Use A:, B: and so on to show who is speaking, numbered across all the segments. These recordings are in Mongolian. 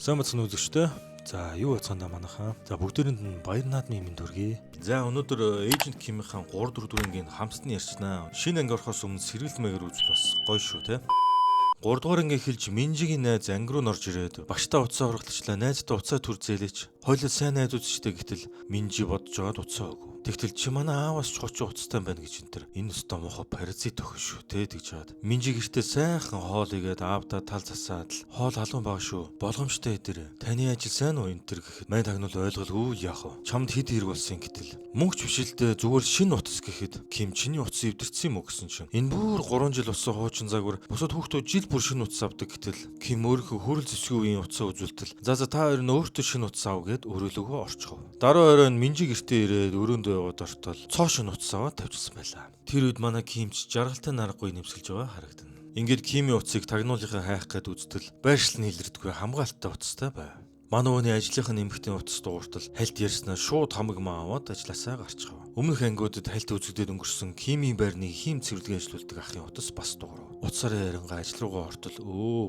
A: Сайн бацхан үзэгчтэй. За юу яцгаандаа манайхаа. За бүгдээрэнд нь баяр наадмын мэнд хүргэе. За өнөөдөр эйжент Кимийн 3-4 дөрөнгийн хамсны ярьчнаа. Шинэ анги орохоос өмнө сэргэлмэгээр үзэл бас гоё шүү те. 3 дугаар анги эхэлж Минжигийн найз анги руу норж ирээд багштай уцаа урагтлчлаа. Найзтай уцаа төр зээлэж. Хойлоо сайн найз үзчтэй гэтэл Минжи бодож байгаад уцаа өгөө. Тэгтэл чи манай аавас ч 30 уцтай байна гэж энэ төр. Энэ өстө мохо паразит өхөн шүү те тэгж хаад. Минжи гэртээ сайхан хоол игээд аавда тал засаад л хоол халуун баг шүү. Болгоомжтой эдэр. Таны ажил сайн уу энэ төр гэхэд мань тагнуул ойлголгүй яах вэ? Чамд хэд хэрэг болсон гэтэл мөнгөч бишэлдээ зүгээр шин утас гэхэд Ким чиний утас эвдэрсэн юм уу гэсэн чинь. Энэ бүр 3 жил болсон хуучин загвар бусад хүүхдүүд жил бүр шин утас авдаг гэтэл Ким өөрийнхөө хөрөл зэвсгийн үеийн утасаа үзүүлтэл за та хоёр нь өөртөө шин утас ав гэд өрөөлөгөө орчихов. Дараа оройн Минжи гэртээ ирээд өрөөндөө яваад ортол цоо шин утас аваад тавьчихсан байлаа. Тэр үед манай Кимч жаргалтай наргагүй нэмсгэлж байгаа харагдана. Ингээд Кимийн утсыг тагнуулынхаа хайх гээд үзтэл байршил нь илэрдэггүй хамгаалалттай утастай байв. Манай өөний ажлынхаа нэмэгтийн утас дууртал хальт ярьснаа шууд хамаг маа аваад ажилласаа гарчихав. Өмнөх ангиудад хальт үзэгдээд өнгөрсөн Кимийн байрны хийм цэвэрлэгээ ажиллаулдаг ахын утас бас дуурав. Утсаараа ярангаа ажил руугаа ортол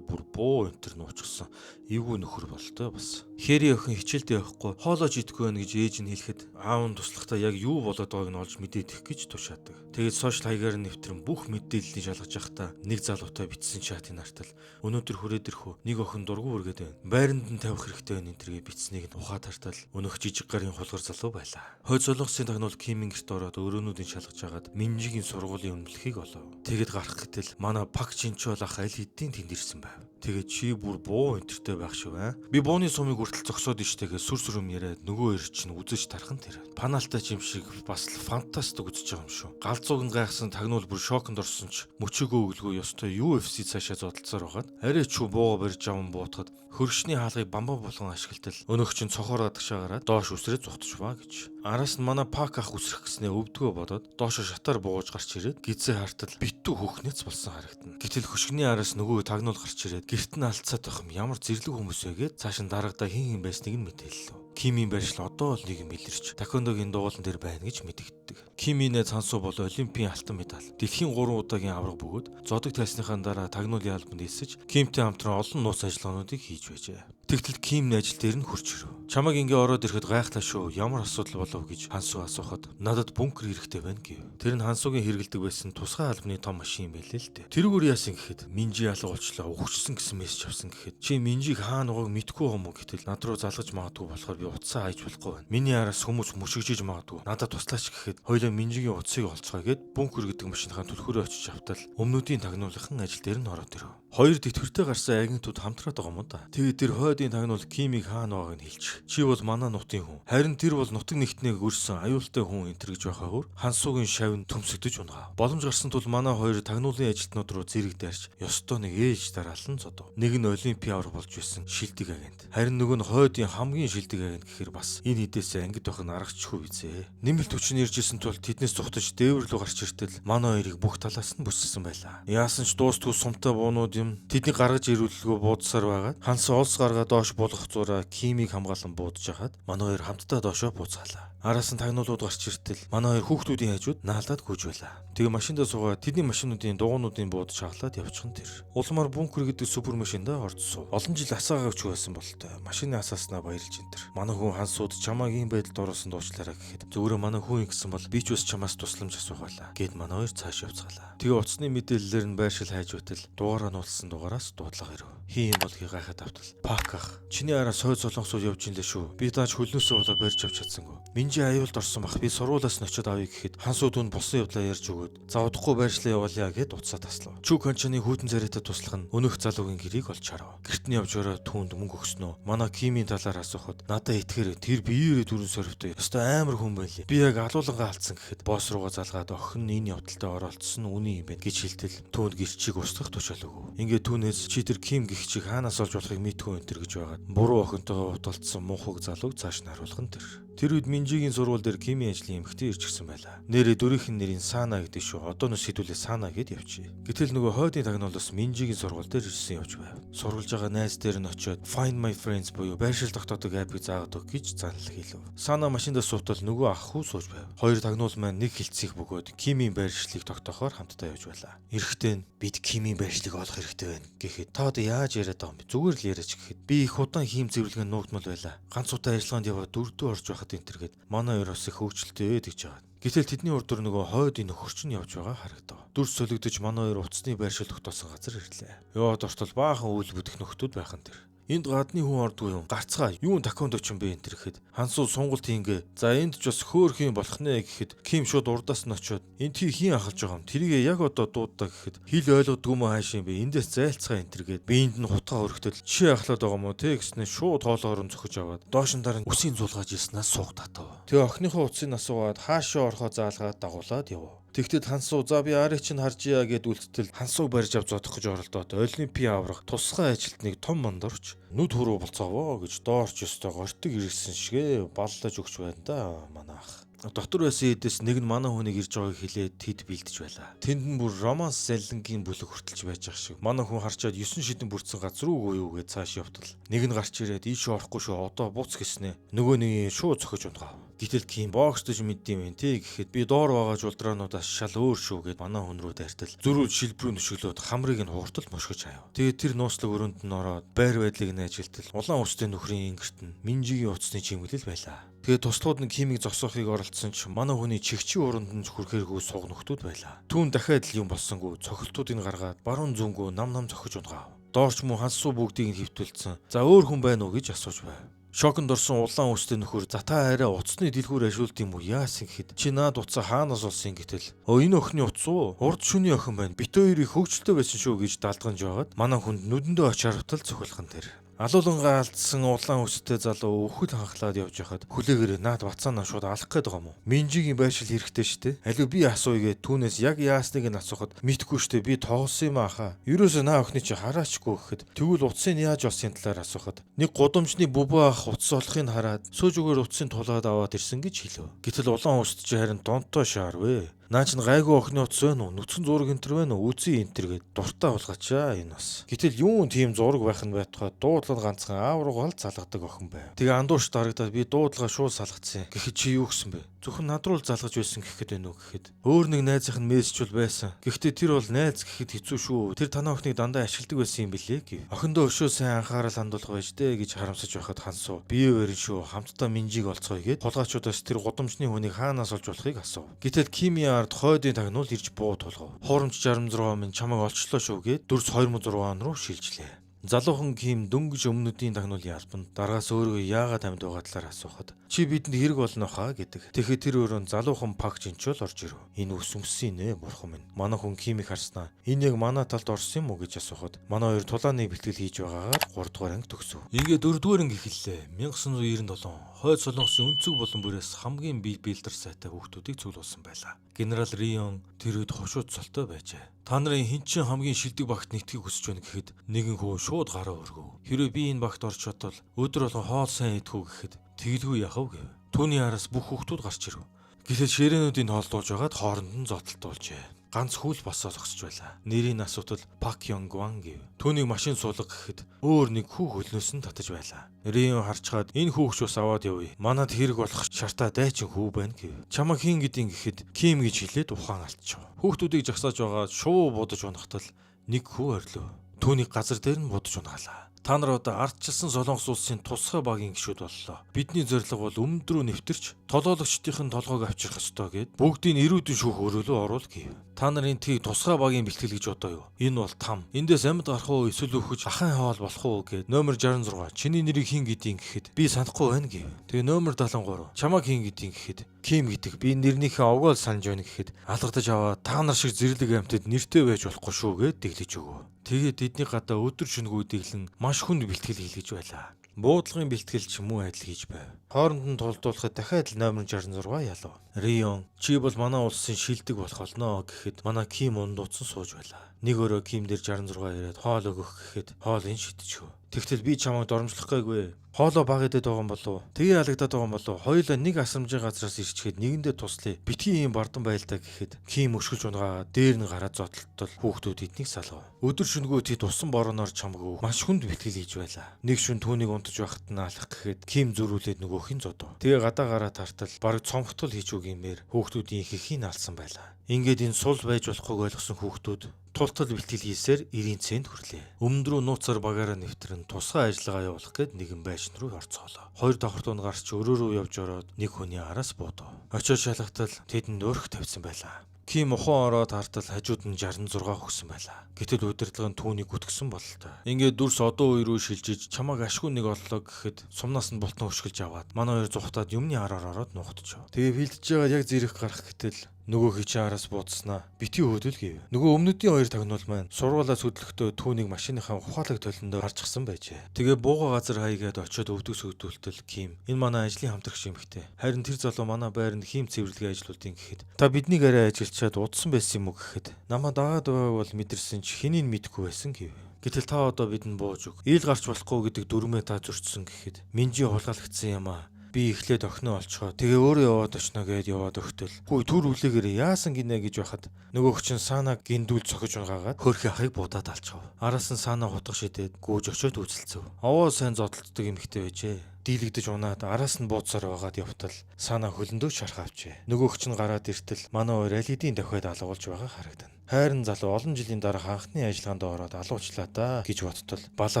A: бүр буу энтер нуучсан. Эвгүй нөхөр болтой бас. Хэри охин хичээлдээ явахгүй хоолоо идэх байна гэж ээж нь хэлэхэд аав нь туслахтаа яг юу болоод байгааг нь олж мэдээд их гэж тушаадаг. Тэгээд сошиал хаягаар нэвтрэн бүх мэдээллийг шалгаж явахдаа нэг залуутай бичсэн чатын артал өнөөдөр хүрээд ирэх нэг охин дургу үргээд байна. Байранд нь тавих хэрэгтэй байна энтергээ бичснийг нь ухаад тартал өнөх жижиг гарын хулгар залуу байлаа. Хойд солонгосын тагнуул Кимийн гэрт ороод өрөөнүүдийн шалгаж агаад Минжигийн сургуулийн үнэлэхийг олов. Тэгэд гарах гэтэл манай Пак Чинчол ах аль хэдийн тэнд ирсэн байв. Тэгээд чи бүр буу энтертэй байх шүү би бууны сумыг хүртэл зогсоод иштэйгээ сүр сүрэм яриад нөгөө хоёр чинь үзэж тархан тэр. Паналтай юм шиг бас л фантастик үзэж байгаа юм шүү. Галзууг гайхсан тагнуул бүр шоконд орсон ч мөчөөгөө өглгөө ёстой UFC цаашаа зодолцоор байгаад арай ч боогоо барьж аван буутахад хөршний хаалгыг бамбаа болгон ашиглалтал өнөөх чинь цохороо дагшаагаараа доош үсрээ зугтчихваа гэж. Араас нь манай Пак ах үсрэх гэснээ өвдгөө бодоод доошо шатаар бууж гарч ирээд гизээ хартал битүү хөхнэц болсон харагдана. Гэтэл хөшгөний араас нөгөө тагнуул гарч ирээд гэрт нь алдцаад байх юм ямар зэрлэг хүмүүс вэ гээд цааш нь дарагдаа хин байсныг нь мэдээллээ. Кимийн байршил одоо л нэг илэрч Такондогийн дуулан дээр байна гэж мэдэгддэг. Кимийн найз Хансу бол Олимпийн алтан медаль, дэлхийн 3 удаагийн авраг бөгөөд зодог тайсныхаа дараа тагнуулын албанд элсэж Кимтэй хамтран олон нууц ажиллагаануудыг хийж байжээ. Тэгтэл Кимийн ажил дээр нь хурч ирв. Чамайг ингээ ороод ирэхэд гайхлаа шүү. Ямар асуудал болов гэж Хансу асуухад надад бункер хэрэгтэй байна гэв. Тэр нь Хансугийн хэрэгэлдэг байсан тусгай албаны том машин байлээ л дээ. Тэрүүгээр яасан гэхэд Минжи алга болчлоо. Өгчсөн гэсэн мессеж авсан гэхэд чи Минжиг хаана байгааг мэдгүй юм уу гэтэл над руу залгаж магадгүй болохоор би утсаа хайж болохгүй байна. Миний араас хүмүүс мөшгөжиж магадгүй. Надад туслаач гэхэд хоёлоо Минжигийн утсыг олцгоо гэд бункер гэдэг машинхаа түлхүүрээ очиж автал өмнөдийн тагнуулынхан ажил дээр нь ороод ирв. Хоёр тэтгэвртэй гарсан агентууд хамтраад байгаа юм да. Тэгээд тэр хойдын тагнуул Кимийг хаана байгааг нь хэлчих. Чи бол манай нутгийн хүн. Харин тэр бол нутаг нэгтнийг өрсөн аюултай хүн энтер гэж байхаагаар Хансугийн шавь төмсөгдөж унгаа. Боломж гарсан тул манай хоёр тагнуулын ажилтнууд руу зэрэг дайрч ёстой нэг ээж дараалан зодов. Нэг нь Олимпийн авраг болж байсан шилдэг агент. Харин нөгөө нь хойдын хамгийн шилдэг агент гэхээр бас энэ хэдээс ангид байх нь аргачлахгүй bizээ. Нэмэлт хүчин иржсэн тул тэднээс зугтаж дээвэр рүү гарч иртэл манай хоёрыг бүх талаас нь бүсэлсэн байлаа. Яасан ч дуустгүй сумтай буунууд юм тэднийг гаргаж ирүүлэлгүй буудсаар байгаа. Ханс олс гаргаа доош булгах зураа Кимийг хамгаалan буудаж хахад манай хоёр хамтдаа доошоо бууцгаалаа. Араас нь тагнуулууд гарч иртэл манай хоёр хүүхдүүдийн хажууд наалдаад гүйж байлаа. Тэгээ машиндаа суугаад тэдний машинуудын дугуйнуудын буудаж хаглаад явчихсан тэр. Улмаар бункер гэдэг супер машиндаа орцсон. Олон жил асаагаач байсан бололтой. Машины асааснаа баярлж энэ тэр. Манай хүн Хансууд чамааг ийм байдалд оруулсан дуучлаараа гэхэд зөвөрөө манай хүн гэсэн бол би ч бас чамаас тусламж асуух байлаа. Гэт манай хоёр цааш явцгаалаа. Тэгээ утасны мэдээллээр нь байршил хайж байтал дугаараа нуулсан дугаараас дуудлага ирв. Хин юм болхийг гайхаад автал. Пак ах, чиний араас хойд солонгосууд явж инлээ шүү. Би тааж хөлнөөсөө болоо барьж авч чадсангүй. Минжи аюулд орсон бах. Би сургуулаас нь очиод авъя гэхэд Хансууд нь болсон явдлаа ярьж өгөөд за удахгүй байршлаа явуулъя гэд утсаа таслав. Чү кончны хүүтэн царайтай туслах нь өнөөх залуугийн гэрийг олж харав. Гэрт нь явж ороод түүнд мөнгө өгснөө. Манай Кимийн талаар асуухад надад итгэр тэр биеэрээ дөрөн сорвтой. Өстой амар хүн байлээ. Би яг алуулангаа алдсан гэхэд босс руугаа залгаад охин энэ явдалтай оролцсон үний юм байна гэж хэлтэл түүнд гэрчийг устгах тушаал өгөв. Ингээд түүнээс чи тэр Ким гих чиг хаанаас олж болохыг мэдгүй энэ төр гэж байгаад буруу охинтойгоо уталцсан муухайг залууг цааш нь харуулах нь тэр. Тэр үед Минжигийн сургууль дээр химийн ажлын эмэгтэй ирж гисэн байлаа. Нэрээ дүрийнхэн нэрийн Сана гэдэг шүү. Одоо нь сэдвүүлээ Сана гэд явчих. Гэтэл нөгөө хойдын тагнуулаас Минжигийн сургууль дээр ирсэн явж байв. Сургалж байгаа найз дээр нь очиод Find My Friends буюу байршил тогтоодог апыг заагаад өг гэж занал хийлв. Сана машиндаа суутал нөгөө ах хүү сууж байв. Хоёр тагнуул маань нэг хилцгийг бөгөөд химийн байршлыг тогтоохоор хамтдаа явж байлаа. Эрэхтэн бид химийн байршлыг олох хэрэгтэй байна гэхэд та одоо яаж яриад байгаа юм бэ? Зүгээр л яриач гэхэд би их удаан хим зэвэрлэгээ нуугдмал байлаа. Ганц удаа ажиллагаанд яваад дөрөвдөө орж байхад энтергээд манай хоёр бас их хөвгчлөлтэй гэж байгаа. Гэтэл тэдний урд door нөгөө хойдын нөхөрч нь явж байгаа харагдав. Дүрс солигдож манай хоёр уцсны байршил тогтоосон газар ирлээ. Яваад ортол баахан үйл бүдэх нөхдүүд байхан тэр. Энд гадны хүн ордгүй юм. Гарцгаа юун таконд очин бэ энэ тэрхэд. Хансуу сунгалт хийнгээ. За энд ч бас хөөхөн болох нэ гэхэд Ким шууд урдаас нь очиод энэ тий хийн ахалж байгаа юм. Тэрийг яг одоо дуудаа гэхэд хил ойлгодгүй мө хаашаа юм бэ? Эндээс зайлцгаа энэ тэргээд биеинд нь хутгаа өргөтөл чи ахлаад байгаа мó те гэснээр шууд хоолоор нь зөхөж аваад доошин дараа үсийн зулгааж ирснаас суух татав. Тэгээ охиныхоо утсыг асуугаад хаашаа орохоо заалгаад дагуулад яв. Тэгтэл Хансуу за би арыг чинь харж яа гэд үлдтэл Хансуу барьж авч зодох гэж оролдоод Олимпи аврах тусгай ажилтныг том мондорч нүд хуруу болцоовоо гэж доорч ёстой гортог ирсэн шигэ баллаж өгч байна да манайх. Дотор байсан эдээс нэг нь манай хүнийг ирж байгааг хэлээд тэд бэлдэж байлаа. Тэнд нь бүр романс залингийн бүлэг хүртэлж байж ах шиг. Манай хүн харчаад 9 шидэн бүрдсэн газар руу юу гэж цааш явтал. Нэг нь гарч ирээд ийш орохгүй шүү одоо буц гэснэ. Нөгөө нэг шууд цохиж унгав. Гэтэл Ким боксдож мэддэм юм тий гэхэд би доор байгаа жулдраануудаас шал өөр шүү гэд манай хүн рүү дайртал. Зөрүүл шилбрүү нөшөглөөд хамрыг нь хууртал мушгиж аяв. Тэгээд тэр нууцлаг өрөөнд нь ороод байр байдлыг нь ажилтал. Улаан устэй нөхрийн ингэрт нь Минжигийн утасны чимэглэл байлаа. Тэгээд туслууд нь Кимийг зогсоохыг оролдсон ч манай хүний чигчийн уранд нь хүрхээргүй суг нөхдүүд байлаа. Түүн дахиад л юм болсонгүй цохилтуудыг гаргаад баруун зөнгөө нам зохиж унгав. Доорч муу Хансуу бүгдийг нь хөвтөлдсөн. За өөр хүн байна уу гэж асууж байв. Шоконд орсон улаан үстэй нөхөр за та арай утасны дэлгүүр ашиглалт юм уу яасан гэхэд чи наад утсаа хаанаас олсон гэтэл энэ охины утас уу урд шүний охин байна бит хоёр их хөвгчлөлтэй байсан шүү гэж даалгавж байгаад манай хүнд нүдэндөө очиарвтал цохилхан тэр алуулангаа алдсан улаан үстэй залуу өвхөл ханхлаад явж байхад хүлээгээр наад бацаанаа шууд алах гээд байгаа юм уу? Минжигийн байшил хэрэгтэй штэ. Алив би асууя гэд түүнээс яг яасныг нь асуухад мэдхгүй штэ би тоглосон юм аха. Ерөөсөө наа охины чи хараачгүй гэхэд тэгвэл утсыг яаж олсон талаар асуухад нэг гудамжны бүбэ ах утас олохыг хараад сүүжүүгээр утсыг тулгаад аваад ирсэн гэж хэлв. Гэтэл улаан үст чи харин донтоо шаарвэ. Наа чин гайгүй охины утас байна уу? Нүцгэн зураг энтер байна уу? Үзий энтер гэд дуртай болгоочаа энэ бас. Гэтэл юун тийм зураг байх нь байтугай дуудлага ганцхан аав руугаа л залгадаг охин байв. Тэгээ андуурч дарагдаад би дуудлага шууд салгацсан. Гэхэд чи юу гэсэн бэ? Зөвхөн над руу л залгаж байсан гэхэд байна уу гэхэд. Өөр нэг найзынх нь мессежүүл байсан. Гэхдээ тэр бол найз гэхэд хэцүү шүү. Тэр танаа охиныг дандаа ашигладаг байсан юм билээ гэв. Охиндоо өшөө сайн анхаарал хандуулах байж дээ гэж харамсаж байхад Хансуу бие барин шүү. Хамтдаа Минжиг олцгоё гэд хулгайчудаас тэр гудамжны хүнийг хаанаас олж болохыг асуув. Гэтэл Кимийн ард хойдын тагнуул ирж буу тулгав. Хуурамч 66 минь чамайг олчлоо шүү гэд 42006 он руу шилжлээ. Залуухан Ким дөнгөж өмнөдийн тагнуулын албанд дараагаас өөрөө яагаад амьд байгаа талаар асуухад чи бидэнд хэрэг болно хаа гэдэг. Тэгэхэд тэр өөрөө залуухан Пак Жинчол орж ирв. Энэ ус өмсөн нэ бурхан минь. Манай хүн Кимийг харснаа энэ яг манай талд орсон юм уу гэж асуухад манай хоёр тулааны бэлтгэл хийж байгаагаар 3 дугаар анги төгсөв. Ингээ 4 дугаар анги эхэллээ. 1997 хойд солонгосын өнцөг болон бүрээс хамгийн бие биелдэр сайтай хүүхдүүдийг цуглуулсан байлаа. Генерал Рион тэр үед хошууд цолтой байжээ. Та нарын хэн чинь хамгийн шилдэг багт нэгтгэхийг хүсэж байна гэхэд нэгэн хүү шууд гараа өргөв. Хэрэв би энэ багт орч чадвал өдөр болгон хоол сайн идэхүү гэхэд тэгэлгүй яхав гэв. Түүний араас бүх хүүхдүүд гарч ирв. Гэтэл ширээнүүдийн хоолдуулж байгаад хооронд нь зодтолтуулжээ. Ганц хүл босоо зогсож байлаа. Нэрийн асуудал Пак Ёнгван гэв. Түүнийг машин суулга гэхэд өөр нэг хүү хөлнөөс нь татаж байлаа. Рион харчгаад энэ хүүхч бас аваад явъя. Манад хэрэг болох шартаа дайчин хүү байна гэв. Чамаг хийн гэдгийг гэхэд Ким гэж хэлээд ухаан алдчихв. Хүүхдүүдийг жагсааж байгаа шуу будаж унахтал нэг хүү орилоо. Түүнийг газар дээр нь будаж унгаалаа. Та нар одоо ардчилсан Солонгос улсын тусгай багийн гишүүд боллоо. Бидний зорилго бол өмнөд рүү нэвтэрч толгойлогчдын толгойг авчрах ёстой гэд бүгдийг эрүүдэн шүүх өрөөлөө оруул гэв. Та нарын тийг тусгай багийн бэлтгэл гэж бодоо юу? Энэ бол там. Эндээс амьд гарах уу эсвэл өгч ахын хоол болох уу гэд номер 66 чиний нэрийг хин гэдгийг гэхэд би санахгүй байна гэв. Тэгээ номер 73 чамаг хин гэдгийг гэхэд Ким гэдэг би нэрнийхээ овгоол санаж байна гэхэд алгадаж аваа та нар шиг зэрлэг амьтад нэртэй байж болохгүй шүү гэд дэглэж өгөө. Тэгээд эдний гадаа өдөр шөнөгүй дэглэн маш хүнд бэлтгэл хийлгэж байлаа. Буудлагын бэлтгэл ч муу адил хийж байв. Хооронд нь тулдуулахад дахиад л номер 66 ялав. Рион чи бол манай улсын шилдэг болох болно гэхэд манай Ким ундууцсан сууж байлаа. Нэг өрөө Ким дээр 66 ирээд хоол өгөх гэхэд хоол энэ шидчихв. Тэгтэл би чамайг доромжлох гээгүй. Хоолоо баг идэд байгаа юм болов? Тэгээ ялагдаад байгаа юм болов? Хоёулаа нэг асрамжийн газраас ирчгээд нэгэндээ туслая. Битгий юм бардан байлтаа гэхэд Ким өшгөлж унгаа дээр нь гараад зодтолтол хүүхдүүд эднийг салгав. Өдөр шөнөгөө тэд усан бороноор чамгүй маш хүнд бэлтгэл хийж байлаа. Нэг шөн түүнийг унтаж байхад нь алах гэхэд Ким зөрүүлээд нөгөөх нь зодов. Тэгээ гадаа гараа тартал бараг цомхтол хийж үгиймээр хүүхдүүдийн их ихийг алсан байлаа. Ингээд энэ сул байж болохыг ойлгосон хүүхдүүд тултал бэлтгэл хийсээр 90 цент хүрлээ. Өмнөд рүү нууцаар багаараа нэвтрэн тусгай ажиллагаа явуулах гээд нэгэн байшин руу орцоолоо. Хоёр давхар дунд гарч өрөө рүү явж ороод нэг хүний араас буудав. Очиж шалгатал тэдэнд өрх тавьсан байлаа. Ким ухан ороод хартал хажууд нь 66 өгсөн байлаа. Гэтэл удирдлага нь түүнийг гүтгсэн бололтой. Ингээд дүрс одоо үе рүү шилжиж чамааг ашгүй нэг оллоо гэхэд сумнаас нь бултан өшгөлж аваад манай хоёр зүхтаад юмны араар ороод нугтчихв. Тэгээ бэлдэж байгаа яг зэрэг гарах гэтэл нөгөө хичээ араас буудснаа битгий хөдөл гэв. Нөгөө өмнөдийн хоёр тагнуул маань сургуулаас хөдлөхдөө түүнийг машиныхаа ухаалаг толондоо харчихсан байжээ. Тэгээ бууга газар хаягаад очиод өвдөс хөдөлтөл Ким энэ манай ажлын хамтрагч юмхтэй. Харин тэр залуу манай байранд хийм цэвэрлэгээ ажлуудын гэхэд та биднийг арай ажилчаад удсан байсан юм уу гэхэд намаа дагаад байгааг бол мэдэрсэн ч хэнийг мэдэхгүй байсан гэв. Гэтэл та одоо бидэнд бууж өг. Ийл гарч болохгүй гэдэг дүрмээ та зөрчсөн гэхэд Минжи хулгайлагдсан юм аа. Би эхлээд охиноо олцохоо. Тэгээ өөрөө яваад очно гэд яваад өгтөл. Хүй түр үлээгээрээ яасан гинэ гэж байхад нөгөөх чинь Санаг гиндүүл цохиж унгаагаад хөрхи ахыг будаад алчхав. Араас нь Сана хутга шидэд гүйж очиод үзэлцэв. Овоо сайн зодтолдог эмэгтэй байжээ. Дийлэгдэж унаад араас нь буудсаар байгаад явтал Сана хөлөндөө шарх авчээ. Нөгөөх чинь гараад иртэл манай хоёр аль хэдийн давхиад алгуулж байгаа харагдана. Хайрын залуу олон жилийн дараа анхны ажиллагаанд ороод алуучлаа да гэж бодтол балаа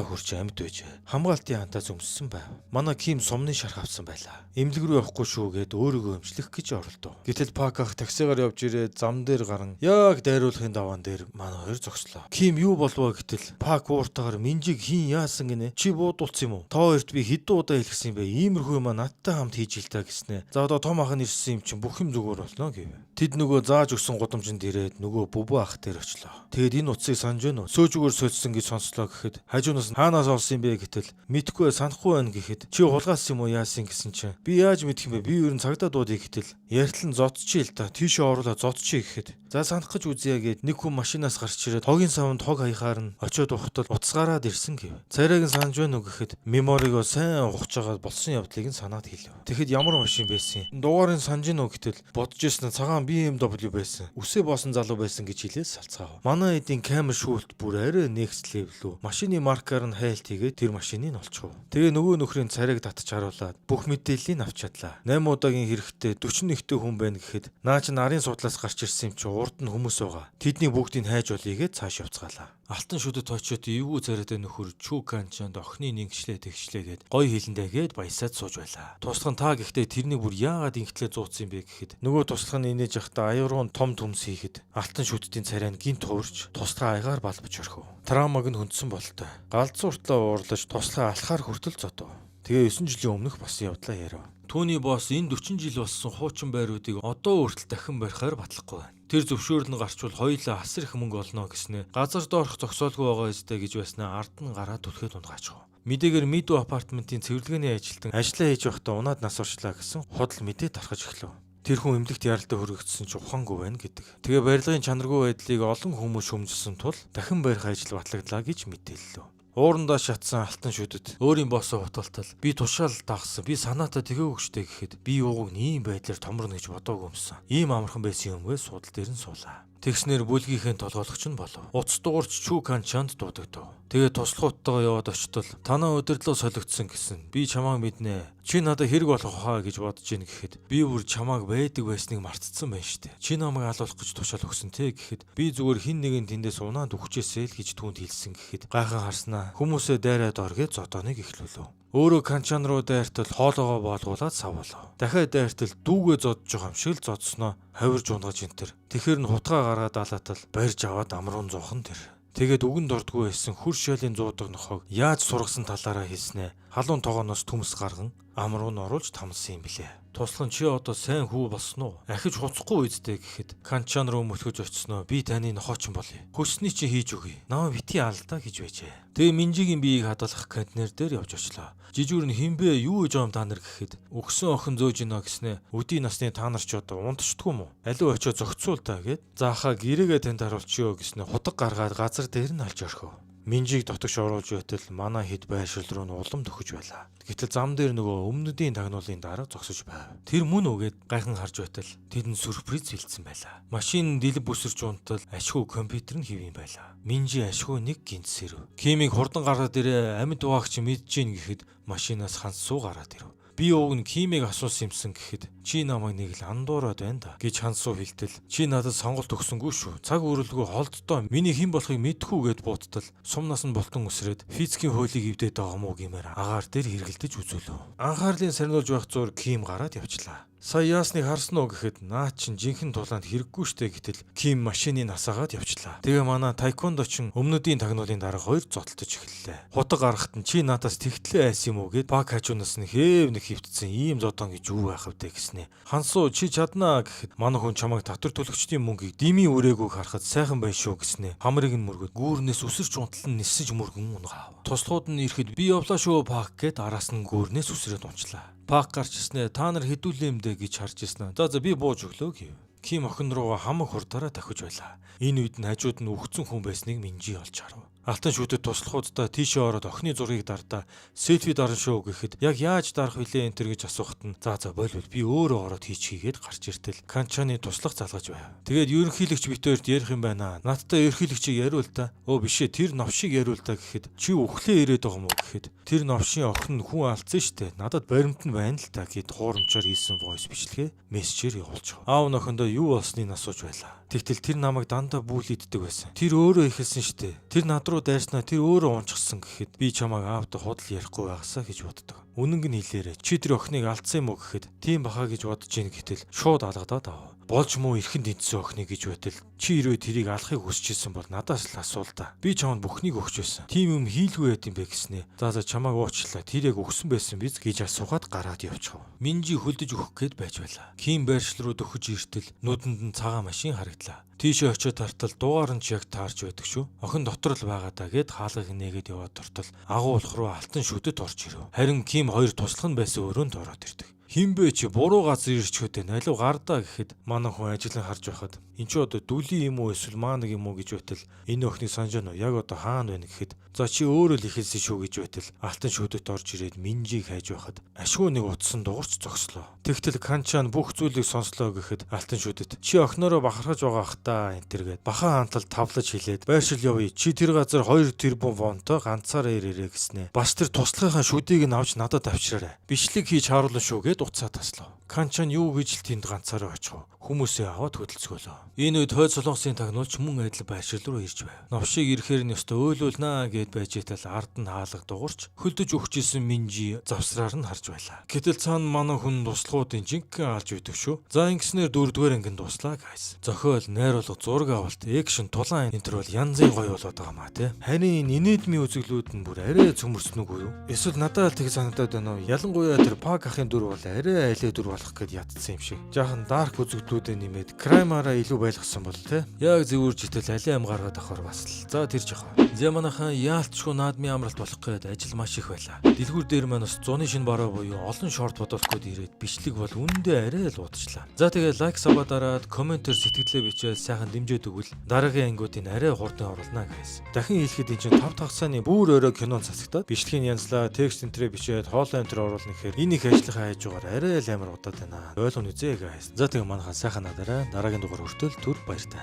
A: хурч амьд байжээ. Хамгаалтын хантаас өмссөн байв. Манай Ким сумны шарх авсан байлаа. Эмнэлэг рүү явахгүй шүү гэд өөрийгөө эмчлэх гэж оролдов. Гэтэл Пак ах таксигаар явж ирээд зам дээр гарan яг дайруулахын даваан дээр манай хоёр зогслоо. Ким юу болвоо гэтэл Пак ууртаагаар Минжиг хийн яасан гинэ? Чи буудулсан юм уу? Та хоёрт би хэдэн удаа хэлсэн юм бэ? Иймэрхүү юм надтай хамт хийж ил та гэснэ. За одоо том ах нь ирсэн юм чинь бүх юм зүгээр болно гэв. Тэд нөгөө зааж өгсөн гудамжинд ирээд нөгөө бүбүү ах дээр очлоо. Тэгэд энэ утсыг санаж байна уу? Сөөжгөр сольсон гэж сонслоо гэхэд хажуунаас хаанаас олсон юм бэ гэтэл мэдхгүй санахгүй байна гэхэд чи хулгайлсан юм уу яасан гэсэн чинь би яаж мэдэх юм бэ? Би ер нь цагдаа дуудъя гэтэл яртал нь зодчихъя л та. Тийшээ оруулаад зодчихъя гэхэд за санах гэж үзье гэд нэг хүн машинаас гарч ирээд хогийн савнд хог хаяхаар нь очиод ухтал утасгараад ирсэн гэв. Царайг нь санаж байна уу гэхэд меморигоо сайн ухаж байгаа болсон явдлыг нь санаад хэлв. Тэгэхэд ямар машин байсан юм? Дугаарыг санаж байна уу гэтэл бодож ирсэн цагаан BMW байсан. Үсээ боосон залуу байсан гэж хэлээд салцгаав. Манай эдийн камер шүүлт бүр арай next level үү. Машины маркаар нь хайлт хийгээд тэр машиныг олчихов. Тэгээ нөгөө нөхрийн царайг татж харуулад бүх мэдээллийг авч чадлаа. 8 удаагийн хэрэгтэй 41-тэй хүн байна гэхэд наа чи нарын судлаас гарч ирсэн юм чи урд нь хүмүүс байгаа. Тэдний бүгдийг хайж олъё гэж цааш явцгаалаа. Алтан шүдэд очиод эвгүй царайтай нөхөр Чү Канчанд охины нэгшлээ тэгшлээ гэд гой хилэндээ гэд баясаад сууж байлаа. Туслах нь та гэхдээ тэрнийг бүр яагаад ингэтлээ зууцсан юм бэ гэхэд нөгөө туслах нь инээж явахдаа аюургун том төмс хийхэд алтан шүдтийн царай нь гинт хуурч туслахаа аягаар балбаж орхив. Травмаг нь хөндсөн болтой. Галзуу уртлаа уурлаж туслахаа алхахаар хүртэл зодов. Тэгээ 9 жилийн өмнөх болсон явдлаа ярив. Түүний босс энэ 40 жил болсон хуучин байруудыг одоо өөртөл дахин барихаар батлахгүй байна. Тэр зөвшөөрөл нь гарчвал хоёулаа асар их мөнгө олно гэснээр газар доорх зогсоолгүй байгаа ёстой гэж байснаа ард нь гараад түлхээд унгаачихв. Мэдээгээр Мидо апартментын цэвэрлэгээний ажилтан ажиллаа хийж байхдаа унаад нас орчлаа гэсэн худал мэдээ тархаж эхлэв. Тэр хүн эмнэлэгт яралтай хүрэгдсэн ч ухаангүй байна гэдэг. Тэгээ барилгын чанаргүй байдлыг олон хүмүүс шүүмжилсэн тул дахин барих ажил батлагдлаа гэж мэдээллээ. Уурандаа шатсан алтан шүдэд өөрийн боссоо хутгалтал би тушаал дагсан би санаатаа тэгээгүй штэ гэхэд би юуг ийм байдлаар томорно гэж бодоогүй юмсан. Ийм амархан байсан юм вэ судал дээр нь суулаа. Тэгснэр бүлгийнхээ толгойлогч нь болов. Уц дуурч Чү Канчанд дуудагдав. Тэгээ туслахуттайгаа яваад очтол танаа удирдлага солигдсон гэсэн. Би чамааг мэднэ. Чи надад хэрэг болох хаа гэж бодож ийн гэхэд би бүр чамааг байдаг байсныг мартцсан байна штэ. Чи намайг алуулах гэж тушаал өгсөн те гэхэд би зүгээр хин нэгэн тэндээс унаад өгчээсэй л гэж түүнд хэлсэн гэхэд гайхан харснаа хүмүүсээ дайраад оргээд зодооныг эхлүүлв. Өөрөө Канчан руу дайртал хоолоогоо боолгуулад савуулав. Дахиад дайртал дүүгээ зодж байгаа юм шиг л зодсноо хавирж унгаж энтер. Тэгэхэр нь хутгаа гараад алаатал барьж аваад амруун зуухан тэр. Тэгээд үгэн дордгүй байсан хүр шалийн зуудаг нохойг яаж сургасан талаараа хэлснэ. Халуун тогооноос төмс гарган амруун оруулж тамлсан юм билээ. Туслах нь чи одоо сайн хүү болсон уу? Ахиж хуцахгүй үздэй гэхэд Канчан руу мөтгөж очсноо би таны нохоочин болъё. Хүсний чи хийж өгье. Намаа бити алдаа гэж байжээ. Тэгээ Минжигийн биеийг хадгалах контейнер дээр явж очлоо. Жижүүр нь хинбэ юу гэж юм та нар гэхэд өгсөн охин зөөж гинэ гэснэ. Өдий насны та нар ч одоо унтчихдгүй юм уу? Аливаа очиод зогцуул та гэд заахаа гэрээгээ танд харуулчихё гэснэ. Худаг гаргаад газар дээр нь алж орхив. Минжийг дотогш оруулж байтал манай хэд байршил руу нь улам төхөж байлаа. Гэтэл зам дээр нөгөө өмнөдийн тагнуулын дарга зогсож байв. Тэр мөн үгээд гайхан харж байтал тэдэнд сюрприз бэлдсэн байлаа. Машин дэлб бүсэрч унтал ашгүй компьютер нь хэвэн байлаа. Минжи ашгүй нэг гинтсэрв. Кимиг хурдан гараад ирээ амьд байгаагч мэдж гин гэхэд машинаас ханс суу гараад ирв. Би ууг нь Кимиг асуусан юмсан гэхэд чи намайг нэг л андуураад байна да гэж хансуу хэлтэл чи надад сонголт өгсөнгүй шүү. Цаг үрэлгүй холддоо миний хэн болохыг мэдхгүй гэд буuttал сумнаас нь болтон өсрээд физикийн хуулийг эвдээд байгаа мó гэмээр агаар дээр хэргэлдэж үзүүлв. Анхаарлын сарниулж байх зур Ким гараад явчлаа. Сая яасныг харсан уу гэхэд наа чин жинхэнэ тулаанд хэрэггүй штэ гэтэл Ким машины насаагаад явчлаа. Тэгээ манай тайквондочин өмнөдийн тагнуулын дарга хоёр зодтолж эхэллээ. Хутаг гарахт нь чи надаас тэгтлээ айсан юм уу гэд баг хажуунаас нь хээв нэг хөвтсөн ийм зодон гэж юу байх вэ гэснэ. Хансуу чи чаднаа гэхэд манай хүн чамайг татвар төлөгчдийн мөнгийг димийн үрээгүйг харахад сайхан байна шүү гэснэ. Хамрыг нь мөргөд гүүрнээс үсэрч унтлан нисэж мөргөн унгав. Туслахууд нь ирэхэд би явлаа шүү пак гэд араас нь гүүрнээс үсрээд унчлаа. Пак гарч ирснэ та нар хэдүүлээ юм дэ гэж харж ирсэн. За би бууж өглөө гэв. Ким охин руугаа хамаг хурдаараа дахиж байлаа. Энэ үед нь хажууд нь үхсэн хүн байсныг Минжи олж харав. Алтан шүтэд туслахуудаа тийшээ ороод охины зургийг дардаа селфи дарна шүү гэхэд яг яаж дарах вүлээ энэ төр гэж асуухад нь за болвол би өөрөө ороод хийчихийгээд гарч иртэл Канчаны туслах залгаж байв. Тэгээд ерөнхийлөгч битээрд ярих юм байна. Надтай ерөнхийлөгчийг яриул та. Өө бишээ тэр новшиг яриул та гэхэд чи үхлээ ирээд байгаа юм уу гэхэд тэр новшийн охин хүн алдсан штэ. Надад баримт нь байна л та гэд хуурамчаар хийсэн войс бичлэгээ мессежээр явуулчих. Аав нөхөндөө юу болсныг асууж байлаа. Тэгтэл тэр намайг дандаа бүлийддэг байсан. Тэр өөрөө ихэлсэн штэ. Тэр над руу дайрснаа тэр өөрөө унчихсан гэхэд би чамайг аавтай худал ярихгүй байгаасаа гэж боддог. Үнэнг нь хэлээрэ. Чи тэр охиныг алдсан юм уу гэхэд тийм бахаа гэж бодож ийн гэтэл шууд алгадаад ав. Болж муу эрхэнд эндсэн охиныг гэж байтал чи ирээ тэрийг алахыг хүсэж исэн бол надаас л асуул та. Би чамд бүхнийг өгч байсан. Тийм юм хийлгүй байт юм бэ гэснэ. За чамайг уучлаа. Тэр яг өгсөн байсан биз гэж асуухад гараад явчихав. Минжи хөлдөж өгөх гээд байж байлаа. Ким байршил руу дөхөж иртэл нүдэнд нь цагаан машин харагдлаа. Тийшээ очиод тартал дугаар нь ч яг таарч байдаг шүү. Охин дотор л байгаа даа гэд хаалгыг нээгээд яваад тортол агуулх руу алтан шүтэд орж ирв. Харин Ким хоёр туслах нь байсан өрөөнд ороод ирдэг. Хинбэ чи буруу газар ирч хөтэ налив гардаа гэхэд манай хүн ажиглан харж байхад эн чи одоо дүли юм уу эсвэл маа нэг юм уу гэж байтал энэ охины санаж нь яг одоо хаана байна гэхэд за чи өөрөө л ихэлсэн шүү гэж байтал алтан шүдэт орж ирээд Минжиг хайж байхад ашгүй нэг утсан дуурч зогслоо. Тэгтэл Канчан бүх зүйлийг сонслоо гэхэд алтан шүдэт чи охиноороо бахархаж байгаа ах та энэ тэргээд бахан хантал тавлаж хэлээд байршил явъя чи тэр газар 2 тэрбум вонтой ганцаараа ирээрээ гэснэ. Бас тэр туслахын шүдийг нь авч надад авчираарай. Бичлэг хийж харуулна шүү гэд уцаа таслав. Канчан юу гэж л тэнд ганцаараа очих вэ? Хүмүүсээ аваад хөдөлцгөөлөө. Энэ үед хойд солонгосын тагнуулч мөн адил байршил руу ирж байв. Новшиг ирэхээр нь ёстой өөлүүлнэ гэд байж тал ард нь хаалга дуурч хөлдөж өгч исэн Минжи завсраар нь харж байлаа. Гэтэл цаана манай хүн туслахуудын жинхэнэ алж үйдэг шүү. За ингэснээр 4-р ангид дуслаа гайс. Зохиол, найруулга, зураг авалт, экшн, тулаан энэ төр бол янзын гоё болоод байгаа маа те. Харин инээдмийн үзэглүүд нь бүр арай цөмөрснөг үү? Эсвэл надад л тэг санагдаад байна уу? Ялангуяа тэр Пак ахын дүр бол арай алей дүр болох гэд ядсан юм шиг. Жаахан дарк үзэгдлүүдэд нэмээд краймаараа илүү байлгасан бол те. Яг зөвүүрж итэл алей ам гаргаад авахар бас л. За тэр жахаа. Зэманахан яалтчгүй наадмын амралт болох гээд ажил маш их байлаа. Дэлгүүр дээр маань бас зуны шин бараа буюу олон шорт бодолтууд ирээд бичлэг бол үндэ арай л удажлаа. За тэгээ лайк сабаа дараад комментээр сэтгэлдээ бичээд сайхан дэмжиж өгвөл дараагийн ангиудын арай хурдан оруулнаа guys. Дахин хэлэхэд энэ чинь 5 тагсааны бүр өөрөө кинон цацагтаад бичлэгийн янзлаа текст энтрээ бичээд хоолой энтер оруулна гэхээр энэ их ажлынхаа хажуугаар арай л амар удаад байна. Ойлгоно үзье guys. За тэгээ манайхан сайхан надараа дараагийн дугаар хүртэл түр баяртай.